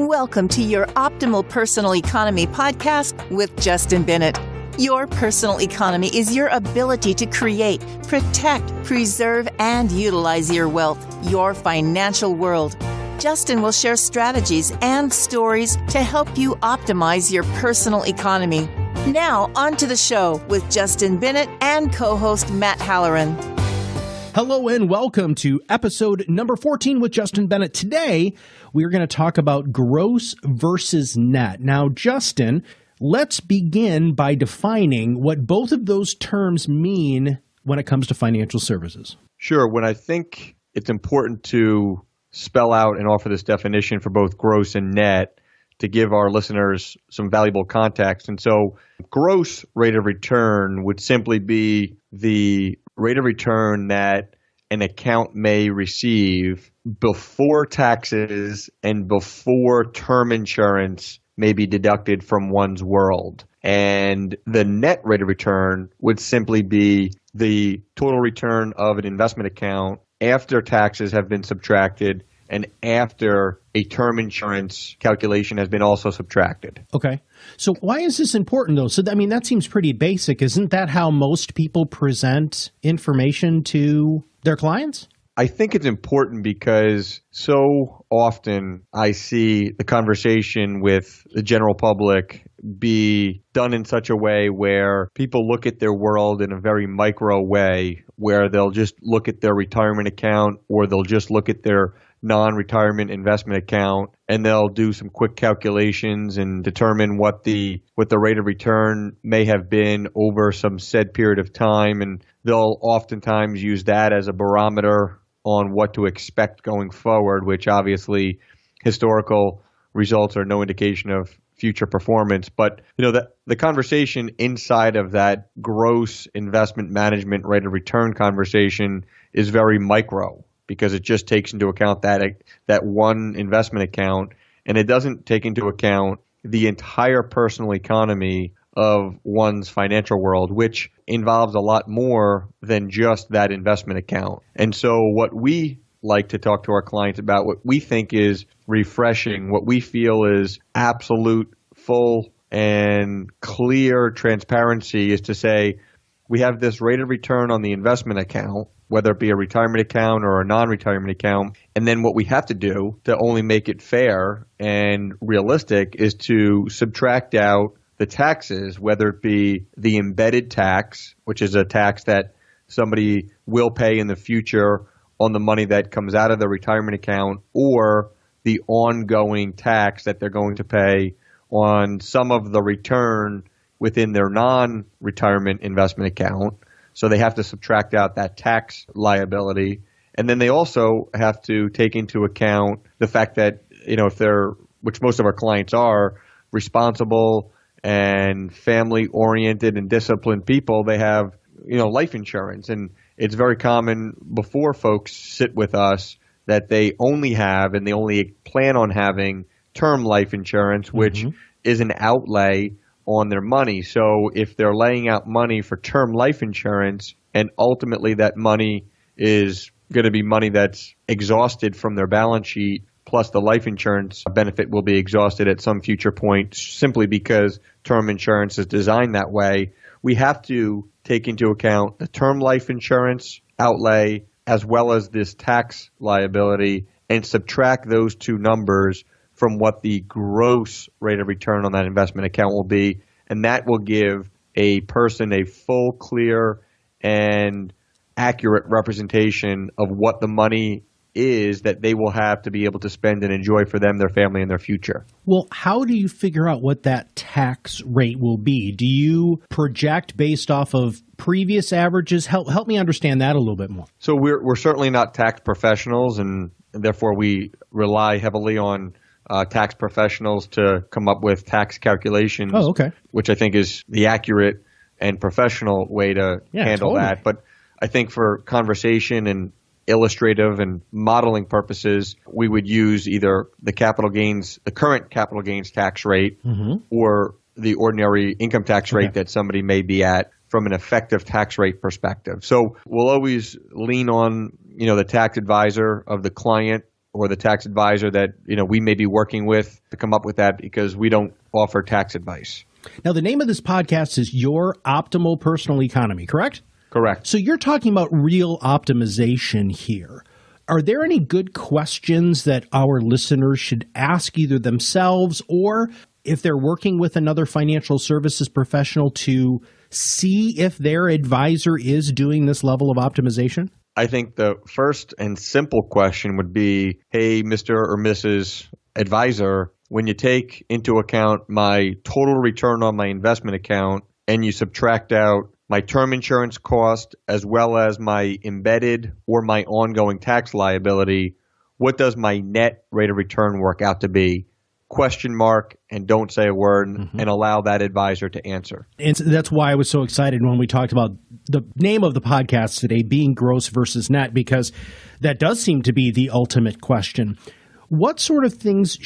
Welcome to your Optimal Personal Economy podcast with Justin Bennett. Your personal economy is your ability to create, protect, preserve, and utilize your wealth, your financial world. Justin will share strategies and stories to help you optimize your personal economy. Now, on to the show with Justin Bennett and co-host Matt Halloran. Hello and welcome to episode number 14 with Justin Bennett. Today, we are going to talk about gross versus net. Now, Justin, let's begin by defining what both of those terms mean when it comes to financial services. Sure. When I think it's important to spell out and offer this definition for both gross and net to give our listeners some valuable context. And so gross rate of return would simply be the rate of return that an account may receive before taxes and before term insurance may be deducted from one's world. And the net rate of return would simply be the total return of an investment account after taxes have been subtracted and after a term insurance calculation has been also subtracted. Okay. So why is this important, though? So, that seems pretty basic. Isn't that how most people present information to their clients? I think it's important because so often I see the conversation with the general public be done in such a way where people look at their world in a very micro way, where they'll just look at their retirement account or they'll just look at their non-retirement investment account, and they'll do some quick calculations and determine what the rate of return may have been over some said period of time. And they'll oftentimes use that as a barometer on what to expect going forward, which obviously historical results are no indication of future performance. But the conversation inside of that gross investment management rate of return conversation is very micro, because it just takes into account that one investment account, and it doesn't take into account the entire personal economy of one's financial world, which involves a lot more than just that investment account. And so what we like to talk to our clients about, what we think is refreshing, what we feel is absolute, full, and clear transparency, is to say we have this rate of return on the investment account, whether it be a retirement account or a non-retirement account. And then what we have to do to only make it fair and realistic is to subtract out the taxes, whether it be the embedded tax, which is a tax that somebody will pay in the future on the money that comes out of the retirement account, or the ongoing tax that they're going to pay on some of the return within their non-retirement investment account. So they have to subtract out that tax liability. And then they also have to take into account the fact that, if they're, which most of our clients are, responsible and family-oriented and disciplined people, they have, life insurance. And it's very common before folks sit with us that they only have and they only plan on having term life insurance, which is an outlay on their money. So if they're laying out money for term life insurance and ultimately that money is going to be money that's exhausted from their balance sheet, plus the life insurance benefit will be exhausted at some future point simply because term insurance is designed that way, we have to take into account the term life insurance outlay as well as this tax liability and subtract those two numbers from what the gross rate of return on that investment account will be. And that will give a person a full, clear, and accurate representation of what the money is that they will have to be able to spend and enjoy for them, their family, and their future. Well, how do you figure out what that tax rate will be? Do you project based off of previous averages? Help me understand that a little bit more. So we're certainly not tax professionals, and therefore we rely heavily on tax professionals to come up with tax calculations, which I think is the accurate and professional way to handle that. But I think for conversation and illustrative and modeling purposes, we would use either the current capital gains tax rate, or the ordinary income tax rate that somebody may be at from an effective tax rate perspective. So we'll always lean on, the tax advisor of the client or the tax advisor that we may be working with to come up with that, because we don't offer tax advice. Now, the name of this podcast is Your Optimal Personal Economy, correct? Correct. So you're talking about real optimization here. Are there any good questions that our listeners should ask either themselves or if they're working with another financial services professional to see if their advisor is doing this level of optimization? I think the first and simple question would be, hey, Mr. or Mrs. Advisor, when you take into account my total return on my investment account and you subtract out my term insurance cost as well as my embedded or my ongoing tax liability, what does my net rate of return work out to be? Question mark, and don't say a word, and allow that advisor to answer. And that's why I was so excited when we talked about the name of the podcast today being gross versus net, because that does seem to be the ultimate question. What sort of things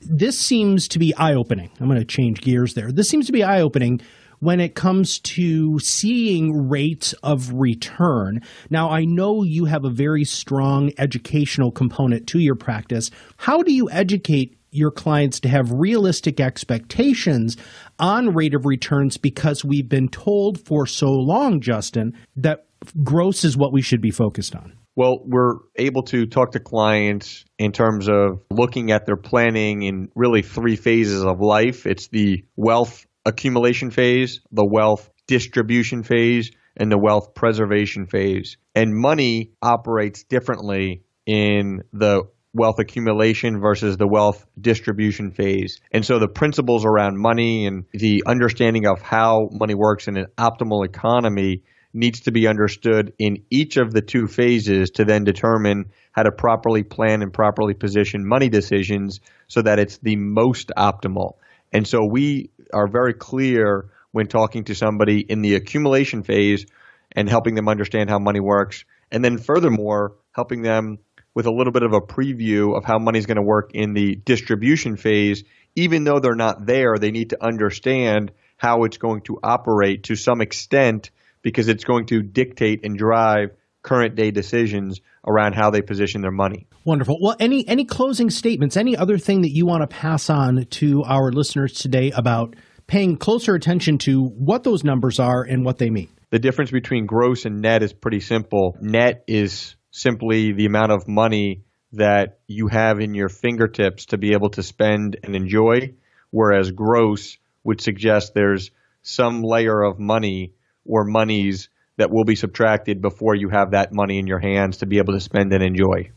this seems to be eye-opening. I'm going to change gears there. This seems to be eye-opening when it comes to seeing rates of return. Now, I know you have a very strong educational component to your practice. How do you educate your clients to have realistic expectations on rate of returns, because we've been told for so long, Justin, that gross is what we should be focused on? Well, we're able to talk to clients in terms of looking at their planning in really three phases of life. It's the wealth accumulation phase, the wealth distribution phase, and the wealth preservation phase. And money operates differently in the wealth accumulation versus the wealth distribution phase. And so the principles around money and the understanding of how money works in an optimal economy needs to be understood in each of the two phases to then determine how to properly plan and properly position money decisions so that it's the most optimal. And so we are very clear when talking to somebody in the accumulation phase and helping them understand how money works. And then furthermore, helping them with a little bit of a preview of how money is going to work in the distribution phase. Even though they're not there, they need to understand how it's going to operate to some extent, because it's going to dictate and drive current day decisions around how they position their money. Wonderful. Well, any closing statements, any other thing that you want to pass on to our listeners today about paying closer attention to what those numbers are and what they mean? The difference between gross and net is pretty simple. Net is simply the amount of money that you have in your fingertips to be able to spend and enjoy, whereas gross would suggest there's some layer of money or monies that will be subtracted before you have that money in your hands to be able to spend and enjoy.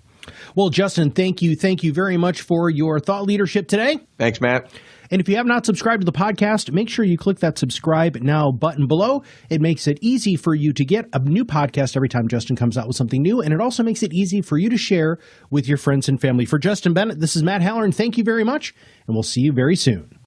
Well, Justin, thank you. Thank you very much for your thought leadership today. Thanks, Matt. And if you have not subscribed to the podcast, make sure you click that subscribe now button below. It makes it easy for you to get a new podcast every time Justin comes out with something new. And it also makes it easy for you to share with your friends and family. For Justin Bennett, this is Matt Halloran. Thank you very much, and we'll see you very soon.